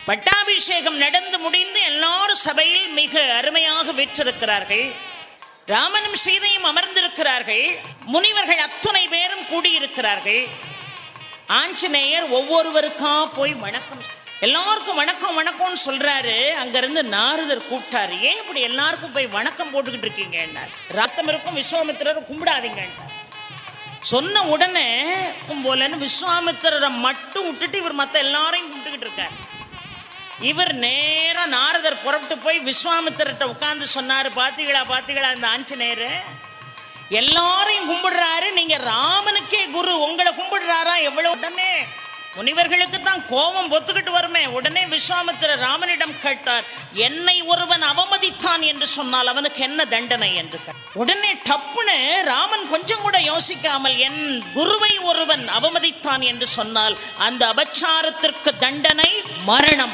பட்டாபிஷேகம் நடந்து முடிந்து எல்லாரும் சபையில் மிக அருமையாக வீற்றிருக்கிறார்கள். ராமனும் சீதையும் அமர்ந்திருக்கிறார்கள். முனிவர்கள் அத்துணை பேரும் கூடியிருக்கிறார்கள். ஆஞ்சநேயர் ஒவ்வொருவருக்கா போய் வணக்கம், எல்லாருக்கும் வணக்கம் வணக்கம்னு சொல்றாரு. அங்கிருந்து நாரதர் கூப்பிட்டாரு, ஏன் இப்படி எல்லாருக்கும் போய் வணக்கம் போட்டுக்கிட்டு இருக்கீங்க? ரத்தம் இருக்கும் விஸ்வாமித்திரரை கும்பிடாதீங்க சொன்ன உடனே போலன்னு விஸ்வாமித்திரரை மட்டும் விட்டுட்டு இவர் மற்ற எல்லாரையும் கும்பிட்டுக்கிட்டு இருக்காரு. இவர் நேரா நாரதர் புறப்பட்டு போய் விஸ்வாமித்திரர்கிட்ட உட்கார்ந்து சொன்னாரு, பாத்தீங்களா இந்த ஆஞ்சநேயர் எல்லாரையும் கும்பிடுறாரு, நீங்க ராமனுக்கே குரு, உங்களை கும்பிடுறாரா? எவ்வளவு? உடனே முனிவர்களுக்கு தான் கோபம் பொத்துக்கிட்டு வருமே. உடனே விஸ்வாமித்திரர் ராமனிடம் கேட்டார், என்னை ஒருவன் அவமதித்தான் என்று சொன்னால் அவனுக்கு என்ன தண்டனை என்று. உடனே டப்புன்னு ராமன் கொஞ்சம் கூட யோசிக்காமல், என் குருவை ஒருவன் அவமதித்தான் என்று சொன்னால் அந்த அபச்சாரத்திற்கு தண்டனை மரணம்.